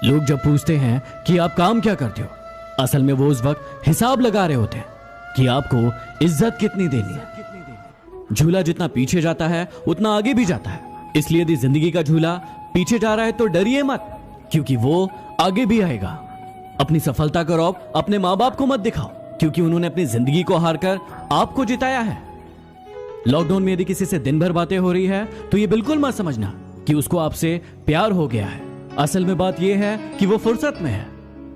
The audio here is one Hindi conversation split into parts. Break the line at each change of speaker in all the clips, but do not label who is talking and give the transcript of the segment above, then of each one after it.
लोग जब पूछते हैं कि आप काम क्या करते हो, असल में वो उस वक्त हिसाब लगा रहे होते हैं कि आपको इज्जत कितनी देनी है। झूला जितना पीछे जाता है उतना आगे भी जाता है, इसलिए यदि जिंदगी का झूला पीछे जा रहा है तो डरिए मत, क्योंकि वो आगे भी आएगा। अपनी सफलता का रौब अपने माँ बाप को मत दिखाओ, क्योंकि उन्होंने अपनी जिंदगी को हारकर आपको जिताया है। लॉकडाउन में यदि किसी से दिन भर बातें हो रही है तो ये बिल्कुल मत समझना कि उसको आपसे प्यार हो गया है। असल में बात यह है कि वो फुर्सत में है।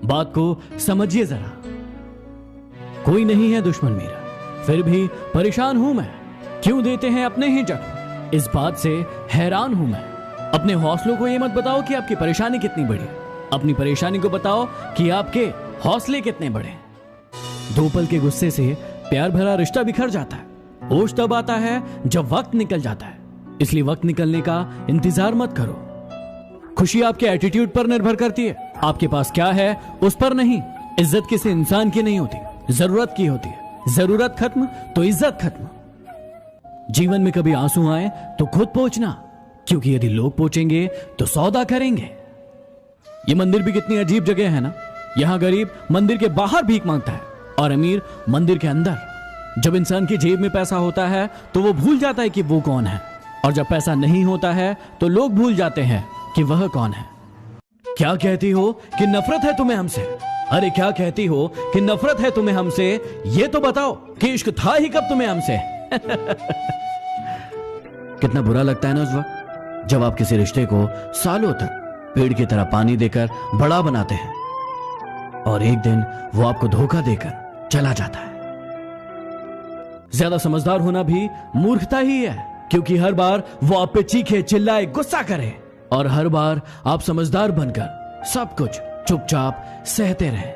बात को समझिए जरा। कोई नहीं है दुश्मन मेरा, फिर भी परेशान हूं मैं। क्यों देते हैं अपने ही जख्म, इस बात से हैरान हूं मैं। अपने हौसलों को ये मत बताओ कि आपकी परेशानी कितनी बड़ी है, अपनी परेशानी को बताओ कि आपके हौसले कितने बड़े। दो पल के गुस्से से प्यार भरा रिश्ता बिखर जाता है। होश तब आता है जब वक्त निकल जाता है, इसलिए वक्त निकलने का इंतजार मत करो। खुशी आपके एटीट्यूड पर निर्भर करती है, आपके पास क्या है उस पर नहीं। इज्जत किसी इंसान की नहीं होती, जरूरत की होती है। जरूरत खत्म तो इज्जत खत्म। जीवन में कभी आंसू आए तो खुद पोंछना, क्योंकि यदि लोग पोंछेंगे तो सौदा करेंगे। ये मंदिर भी कितनी अजीब जगह है ना। यहां गरीब मंदिर के बाहर भीख मांगता है और अमीर मंदिर के अंदर। जब इंसान की जेब में पैसा होता है तो वो भूल जाता है कि वो कौन है, और जब पैसा नहीं होता है तो लोग भूल जाते हैं कि वह कौन है। क्या कहती हो कि नफरत है तुम्हें हमसे? अरे क्या कहती हो कि नफरत है तुम्हें हमसे? ये तो बताओ कि इश्क था ही कब तुम्हें हमसे? कितना बुरा लगता है ना उस वक्त जब आप किसी रिश्ते को सालों तक पेड़ की तरह पानी देकर बड़ा बनाते हैं और एक दिन वो आपको धोखा देकर चला जाता है। ज्यादा समझदार होना भी मूर्खता ही है, क्योंकि हर बार वो आप पे चीखे चिल्लाए गुस्सा करे, और हर बार आप समझदार बनकर सब कुछ चुपचाप सहते रहे।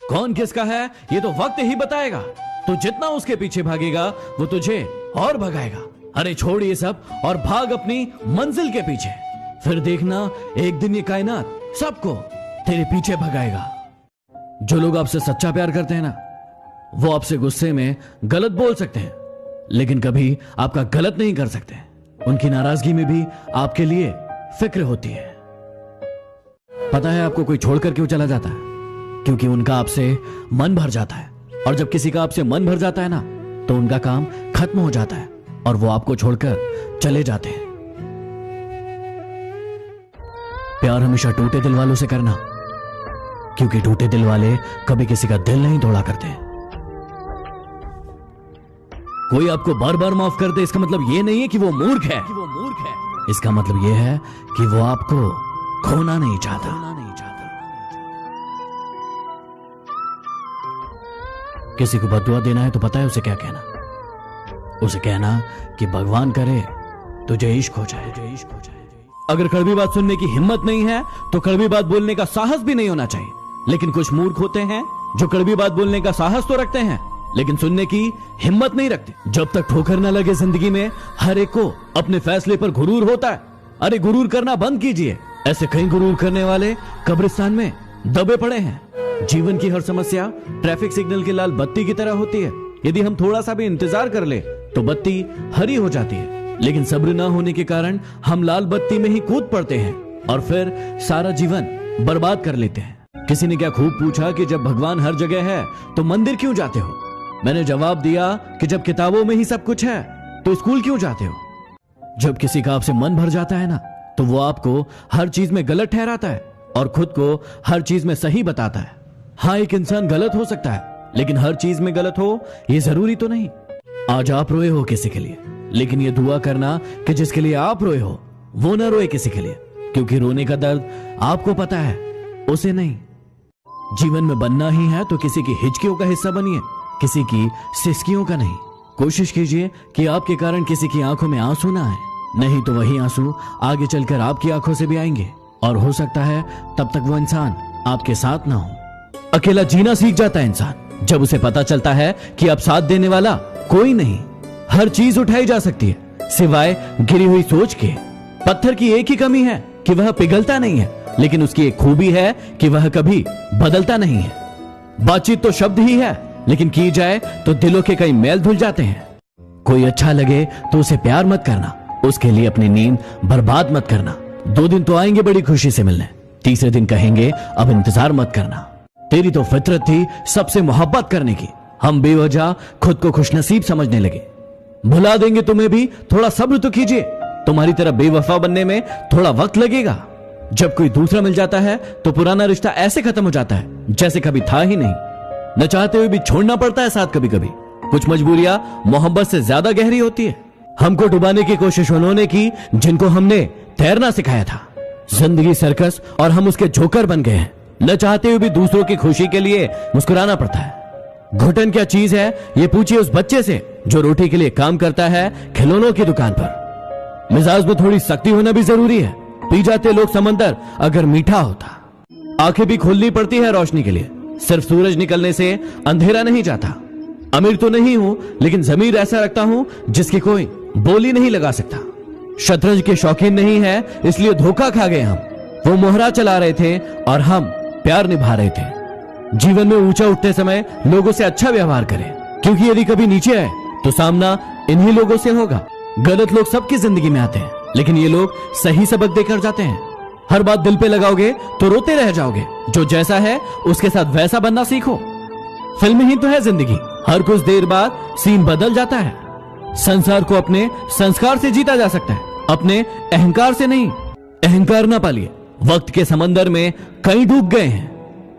कौन किसका है ये तो वक्त ही बताएगा। तो जितना उसके पीछे भागेगा वो तुझे और भगाएगा। अरे छोड़ ये सब और भाग अपनी मंजिल के पीछे, फिर देखना एक दिन ये कायनात सबको तेरे पीछे भगाएगा। जो लोग आपसे सच्चा प्यार करते हैं ना, वो आपसे गुस्से में गलत बोल सकते हैं, लेकिन कभी आपका गलत नहीं कर सकते। उनकी नाराजगी में भी आपके लिए फिक्र होती है। पता है आपको कोई छोड़कर क्यों चला जाता है? क्योंकि उनका आपसे मन भर जाता है, और जब किसी का आपसे मन भर जाता है ना तो उनका काम खत्म हो जाता है और वो आपको छोड़कर चले जाते हैं। प्यार हमेशा टूटे दिल वालों से करना, क्योंकि टूटे दिल वाले कभी किसी का दिल नहीं तोड़ा करते। कोई आपको बार बार माफ कर दे इसका मतलब यह नहीं है कि वो मूर्ख है। इसका मतलब यह है कि वो आपको खोना नहीं चाहता। किसी को बददुआ देना है तो पता है उसे क्या कहना? उसे कहना कि भगवान करे तुझे इश्क हो जाए। अगर कड़वी बात सुनने की हिम्मत नहीं है तो कड़वी बात बोलने का साहस भी नहीं होना चाहिए। लेकिन कुछ मूर्ख होते हैं जो कड़वी बात बोलने का साहस तो रखते हैं लेकिन सुनने की हिम्मत नहीं रखते। जब तक ठोकर न लगे जिंदगी में, हर एक को अपने फैसले पर गुरूर होता है। अरे गुरूर करना बंद कीजिए। ऐसे कई गुरूर करने वाले कब्रिस्तान में दबे पड़े हैं। जीवन की हर समस्या ट्रैफिक सिग्नल की लाल बत्ती की तरह होती है। यदि हम थोड़ा सा भी इंतजार कर ले तो बत्ती हरी हो जाती है, लेकिन सब्र ना होने के कारण हम लाल बत्ती में ही कूद पड़ते हैं और फिर सारा जीवन बर्बाद कर लेते हैं। किसी ने क्या खूब पूछा कि जब भगवान हर जगह है तो मंदिर क्यों जाते हो? मैंने जवाब दिया कि जब किताबों में ही सब कुछ है तो स्कूल क्यों जाते हो? जब किसी का आपसे मन भर जाता है ना तो वो आपको हर चीज में गलत ठहराता है और खुद को हर चीज में सही बताता है। हाँ, एक इंसान गलत हो सकता है, लेकिन हर चीज में गलत हो ये जरूरी तो नहीं। आज आप रोए हो किसी के लिए, लेकिन ये दुआ करना कि जिसके लिए आप रोए हो वो ना रोए किसी के लिए, क्योंकि रोने का दर्द आपको पता है, उसे नहीं। जीवन में बनना ही है तो किसी की हिचकियों का हिस्सा बनिए, किसी की सिसकियों का नहीं। कोशिश कीजिए कि आपके कारण किसी की आंखों में आंसू ना आए, नहीं तो वही आंसू आगे चलकर आपकी आंखों से भी आएंगे, और हो सकता है तब तक वो इंसान आपके साथ ना हो। अकेला जीना सीख जाता है इंसान जब उसे पता चलता है कि अब साथ देने वाला कोई नहीं। हर चीज उठाई जा सकती है सिवाय गिरी हुई सोच के। पत्थर की एक ही कमी है कि वह पिघलता नहीं है, लेकिन उसकी एक खूबी है कि वह कभी बदलता नहीं है। बातचीत तो शब्द ही है, लेकिन की जाए तो दिलों के कई मैल धुल जाते हैं। कोई अच्छा लगे तो उसे प्यार मत करना, उसके लिए अपनी नींद बर्बाद मत करना। 2 दिन तो आएंगे बड़ी खुशी से मिलने, तीसरे दिन कहेंगे अब इंतजार मत करना, तेरी तो फितरत थी सबसे मोहब्बत करने की। हम बेवजह खुद को खुशनसीब समझने लगे। भुला देंगे तुम्हें भी, थोड़ा सब्र तो कीजिए, तुम्हारी तरह बेवफा बनने में थोड़ा वक्त लगेगा। जब कोई दूसरा मिल जाता है तो पुराना रिश्ता ऐसे खत्म हो जाता है जैसे कभी था ही नहीं। न चाहते हुए भी छोड़ना पड़ता है साथ कभी कभी। कुछ मजबूरियां मोहब्बत से ज्यादा गहरी होती है। हमको डुबाने की कोशिश उन्होंने की जिनको हमने तैरना सिखाया था। जिंदगी सर्कस और हम उसके जोकर बन गए हैं। न चाहते हुए भी दूसरों की खुशी के लिए मुस्कुराना पड़ता है। घुटन क्या चीज है ये पूछिए उस बच्चे से जो रोटी के लिए काम करता है खिलौनों की दुकान पर। मिजाज में थोड़ी सख्ती होना भी जरूरी है। पी जाते लोग समंदर अगर मीठा होता। आंखें भी खोलनी पड़ती है रोशनी के लिए। सिर्फ सूरज निकलने से अंधेरा नहीं जाता। अमीर तो नहीं हूं लेकिन जमीर ऐसा रखता हूं जिसकी कोई बोली नहीं लगा सकता। शतरंज के शौकीन नहीं है इसलिए धोखा खा गए हम। वो मोहरा चला रहे थे और हम प्यार निभा रहे थे। जीवन में ऊंचा उठते समय लोगों से अच्छा व्यवहार करें, क्योंकि यदि कभी नीचे आए तो सामना इन्हीं लोगों से होगा। गलत लोग सबकी जिंदगी में आते हैं लेकिन ये लोग सही सबक देकर जाते हैं। हर बात दिल पे लगाओगे तो रोते रह जाओगे। जो जैसा है उसके साथ वैसा बनना सीखो। फिल्म ही तो है जिंदगी, हर कुछ देर बाद सीन बदल जाता है। संसार को अपने संस्कार से जीता जा सकता है, अपने अहंकार से नहीं। अहंकार ना पालिए, वक्त के समंदर में कई डूब गए हैं।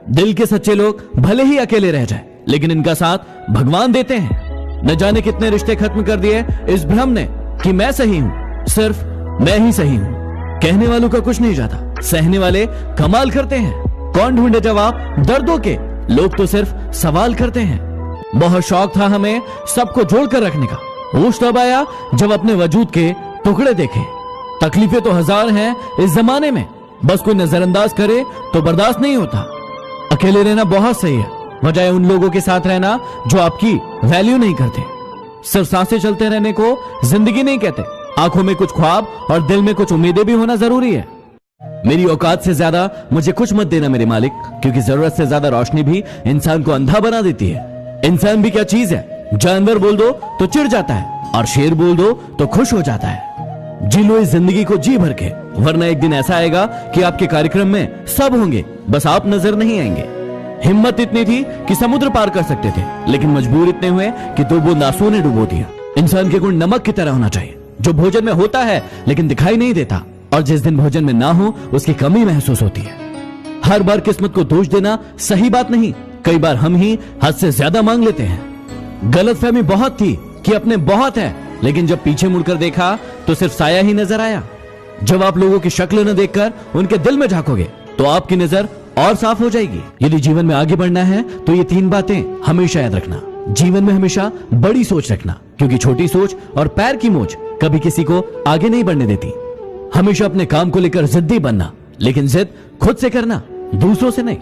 दिल के सच्चे लोग भले ही अकेले रह जाए लेकिन इनका साथ भगवान देते हैं। न जाने कितने रिश्ते खत्म कर दिए इस भ्रम ने कि मैं सही हूं, सिर्फ मैं ही सही हूं। कहने वालों का कुछ नहीं जाता, सहने वाले कमाल करते हैं। कौन ढूंढे जवाब दर्दों के, लोग तो सिर्फ सवाल करते हैं। बहुत शौक था हमें सबको जोड़कर रखने का। होश तब आया जब अपने वजूद के टुकड़े देखे। तकलीफें तो हजार हैं इस जमाने में, बस कोई नजरअंदाज करे तो बर्दाश्त नहीं होता। अकेले रहना बहुत सही है, बजाय उन लोगों के साथ रहना जो आपकी वैल्यू नहीं करते। सिर्फ सांसें चलते रहने को जिंदगी नहीं कहते। आंखों में कुछ ख्वाब और दिल में कुछ उम्मीदें भी होना जरूरी है। मेरी औकात से ज्यादा मुझे कुछ मत देना मेरे मालिक, क्योंकि जरूरत से ज्यादा रोशनी भी इंसान को अंधा बना देती है। इंसान भी क्या चीज है, जानवर बोल दो तो चिढ़ जाता है और शेर बोल दो तो खुश हो जाता है। जी लो इस जिंदगी को जी भर के, वरना एक दिन ऐसा आएगा कि आपके कार्यक्रम में सब होंगे, बस आप नजर नहीं आएंगे। हिम्मत इतनी थी कि समुद्र पार कर सकते थे, लेकिन मजबूर इतने हुए कि 2 बूंद आंसुओं ने डुबो दिया। इंसान के गुण नमक की तरह होना चाहिए, जो भोजन में होता है लेकिन दिखाई नहीं देता, और जिस दिन भोजन में ना हो उसकी कमी महसूस होती है। हर बार किस्मत को दोष देना सही बात नहीं। कई बार हम ही हद से ज्यादा मांग लेते हैं। गलतफहमी बहुत थी कि अपने बहुत है, लेकिन जब पीछे मुड़कर देखा तो सिर्फ साया ही नजर आया। जब आप लोगों की शक्ल न देखकर उनके दिल में झांकोगे तो आपकी नजर और साफ हो जाएगी। यदि जीवन में आगे बढ़ना है तो ये 3 बातें हमेशा याद रखना। जीवन में हमेशा बड़ी सोच रखना, क्योंकि छोटी सोच और पैर की मोच कभी किसी को आगे नहीं बढ़ने देती। हमेशा अपने काम को लेकर जिद्दी बनना, लेकिन जिद खुद से करना, दूसरों से नहीं।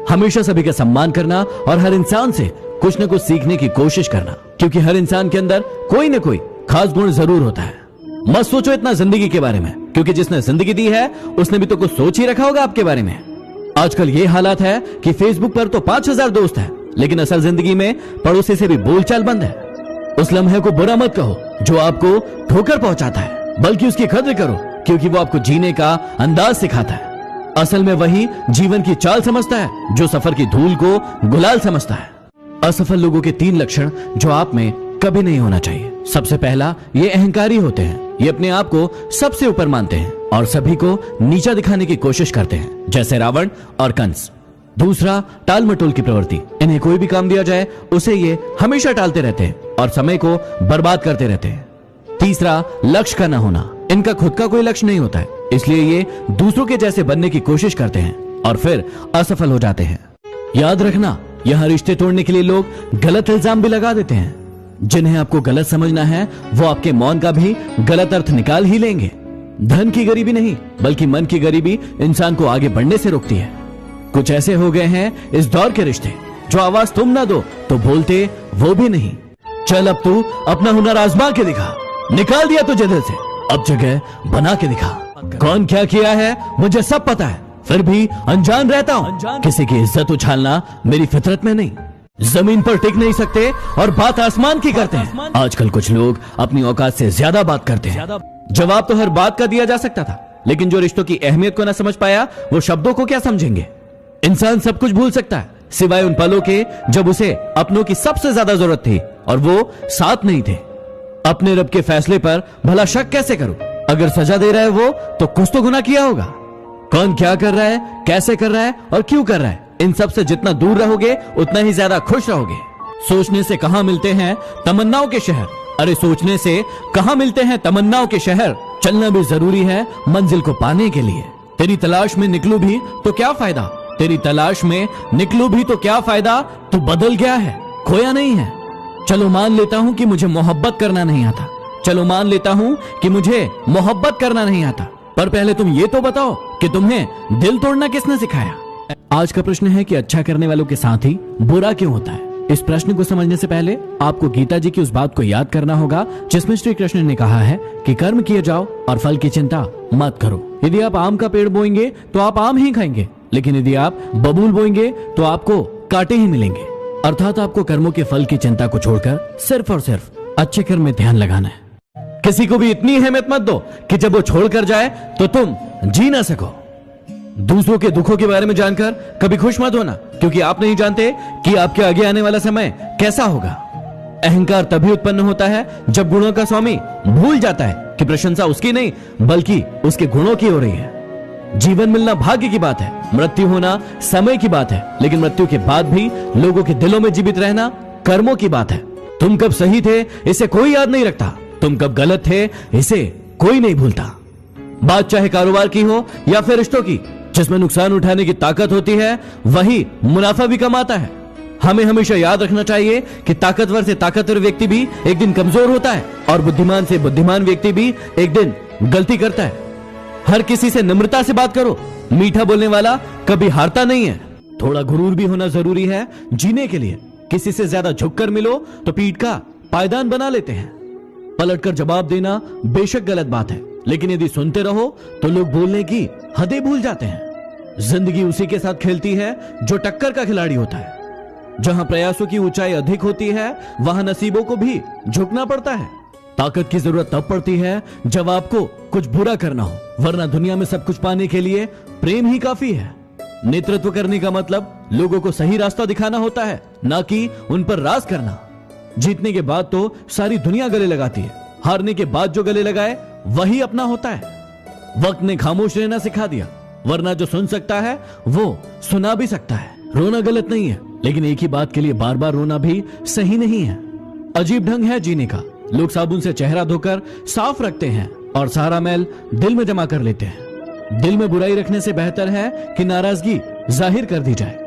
हमेशा सभी का सम्मान करना और हर इंसान से कुछ न कुछ सीखने की कोशिश करना, क्योंकि हर इंसान के अंदर कोई न कोई खास गुण जरूर होता है। मत सोचो इतना जिंदगी के बारे में, क्योंकि जिसने जिंदगी दी है उसने भी तो कुछ सोच ही रखा होगा आपके बारे में। आजकल ये हालात है कि फेसबुक पर तो 5000 दोस्त हैं, लेकिन असल जिंदगी में पड़ोसी से भी बोलचाल बंद है। उस लम्हे को बुरा मत कहो जो आपको ठोकर पहुंचाता है, बल्कि उसकी कद्र करो, क्योंकि वो आपको जीने का अंदाज सिखाता है। असल में वही जीवन की चाल समझता है जो सफर की धूल को गुलाल समझता है। असफल लोगों के 3 लक्षण जो आप में कभी नहीं होना चाहिए। सबसे पहला, ये अहंकारी होते हैं। ये अपने आप को सबसे ऊपर मानते हैं और सभी को नीचा दिखाने की कोशिश करते हैं, जैसे रावण और कंस। दूसरा, टाल मटोल की प्रवृत्ति। इन्हें कोई भी काम दिया जाए उसे ये हमेशा टालते रहते हैं और समय को बर्बाद करते रहते हैं। तीसरा, लक्ष्य का न होना। इनका खुद का कोई लक्ष्य नहीं होता है, इसलिए ये दूसरों के जैसे बनने की कोशिश करते हैं और फिर असफल हो जाते हैं। याद रखना, यहाँ रिश्ते तोड़ने के लिए लोग गलत इल्जाम भी लगा देते हैं। जिन्हें आपको गलत समझना है वो आपके मौन का भी गलत अर्थ निकाल ही लेंगे। धन की गरीबी नहीं, बल्कि मन की गरीबी इंसान को आगे बढ़ने से रोकती है। कुछ ऐसे हो गए हैं इस दौर के रिश्ते, जो आवाज तुम ना दो तो बोलते वो भी नहीं। चल अब तू अपना हुनर आजमा के दिखा। निकाल दिया तुझे दिल से, अब जगह बना के दिखा। कौन क्या किया है मुझे सब पता है, फिर भी अनजान रहता हूँ। किसी की इज्जत उछालना मेरी फितरत में नहीं। जमीन पर टिक नहीं सकते और बात आसमान की करते हैं। आजकल कुछ लोग अपनी औकात से ज्यादा बात करते हैं। जवाब तो हर बात का दिया जा सकता था, लेकिन जो रिश्तों की अहमियत को ना समझ पाया वो शब्दों को क्या समझेंगे। इंसान सब कुछ भूल सकता है सिवाय उन पलों के जब उसे अपनों की सबसे ज्यादा जरूरत थी और वो साथ नहीं थे। अपने रब के फैसले पर भला शक कैसे करूं? अगर सजा दे रहा है वो तो कुछ तो गुनाह किया होगा। कौन क्या कर रहा है, कैसे कर रहा है और क्यों कर रहा है, इन सब से जितना दूर रहोगे उतना ही ज्यादा खुश रहोगे। सोचने से कहां मिलते हैं तमन्नाओं के शहर। अरे सोचने से कहां मिलते हैं तमन्नाओं के शहर। चलना भी जरूरी है मंजिल को पाने के लिए। तेरी तलाश में निकलूं भी तो क्या फायदा, तेरी तलाश में निकलूं भी तो क्या फायदा। तू बदल गया है, खोया नहीं है। चलो मान लेता हूं कि मुझे मोहब्बत करना नहीं आता, चलो मान लेता हूं कि मुझे मोहब्बत करना नहीं आता, पर पहले तुम ये तो बताओ कि तुम्हें दिल तोड़ना किसने सिखाया। आज का प्रश्न है कि अच्छा करने वालों के साथ ही बुरा क्यों होता है। इस प्रश्न को समझने से पहले आपको गीता जी की उस बात को याद करना होगा जिसमें श्री कृष्ण ने कहा है कि कर्म किए जाओ और फल की चिंता मत करो। यदि आप आम का पेड़ बोएंगे तो आप आम ही खाएंगे, लेकिन यदि आप बबूल बोएंगे तो आपको कांटे ही मिलेंगे। अर्थात आपको कर्मों के फल की चिंता को छोड़कर सिर्फ और सिर्फ अच्छे कर्म में ध्यान लगाना है। किसी को भी इतनी अहमियत मत दो कि जब वो छोड़कर जाए तो तुम जी ना सको। दूसरों के दुखों के बारे में जानकर कभी खुश मत होना, क्योंकि आप नहीं जानते कि आपके आगे आने वाला समय कैसा होगा। अहंकार तभी उत्पन्न होता है जब गुणों का स्वामी भूल जाता है कि प्रशंसा उसकी नहीं बल्कि उसके गुणों की हो रही है। जीवन मिलना भाग्य की बात है, मृत्यु होना समय की बात है, लेकिन मृत्यु के बाद भी लोगों के दिलों में जीवित रहना कर्मों की बात है। तुम कब सही थे इसे कोई याद नहीं रखता, तुम कब गलत थे इसे कोई नहीं भूलता। बात चाहे कारोबार की हो या फिर रिश्तों की, जिसमें नुकसान उठाने की ताकत होती है वही मुनाफा भी कमाता है। हमें हमेशा याद रखना चाहिए कि ताकतवर से ताकतवर व्यक्ति भी एक दिन कमजोर होता है और बुद्धिमान से बुद्धिमान व्यक्ति भी एक दिन गलती करता है। हर किसी से नम्रता से बात करो, मीठा बोलने वाला कभी हारता नहीं है। थोड़ा गुरूर भी होना जरूरी है जीने के लिए। किसी से ज्यादा झुककर मिलो तो पीठ का पायदान बना लेते हैं। पलटकर जवाब देना बेशक गलत बात है, लेकिन यदि सुनते रहो तो लोग बोलने की हदें भूल जाते हैं। जिंदगी उसी के साथ खेलती है जो टक्कर का खिलाड़ी होता है। जहां प्रयासों की ऊंचाई अधिक होती है वहां नसीबों को भी झुकना पड़ता है। ताकत की जरूरत तब पड़ती है जब आपको कुछ बुरा करना हो, वरना दुनिया में सब कुछ पाने के लिए प्रेम ही काफी है। नेतृत्व करने का मतलब लोगों को सही रास्ता दिखाना होता है, ना कि उन पर राज करना। जीतने के बाद तो सारी दुनिया गले लगाती है, हारने के बाद जो गले लगाए वही अपना होता है। वक्त ने खामोश रहना सिखा दिया, वरना जो सुन सकता है वो सुना भी सकता है। रोना गलत नहीं है, लेकिन एक ही बात के लिए बार बार रोना भी सही नहीं है। अजीब ढंग है जीने का। लोग साबुन से चेहरा धोकर साफ रखते हैं और सारा मैल दिल में जमा कर लेते हैं। दिल में बुराई रखने से बेहतर है कि नाराजगी जाहिर कर दी जाए।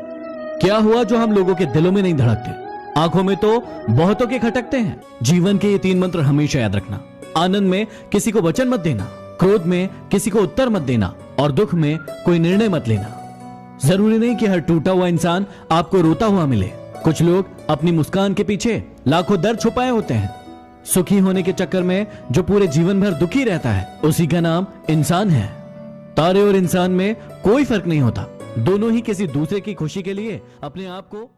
क्या हुआ जो हम लोगों के दिलों में नहीं धड़कते, आंखों में तो बहुतों के खटकते हैं। जीवन के ये 3 मंत्र हमेशा याद रखना। आनंद में किसी को वचन मत देना, क्रोध में किसी को उत्तर मत देना और दुख में कोई निर्णय मत लेना। जरूरी नहीं कि हर टूटा हुआ इंसान आपको रोता हुआ मिले। कुछ लोग अपनी मुस्कान के पीछे लाखों दर्द छुपाए होते हैं। सुखी होने के चक्कर में जो पूरे जीवन भर दुखी रहता है उसी का नाम इंसान है। तारे और इंसान में कोई फर्क नहीं होता, दोनों ही किसी दूसरे की खुशी के लिए अपने आप को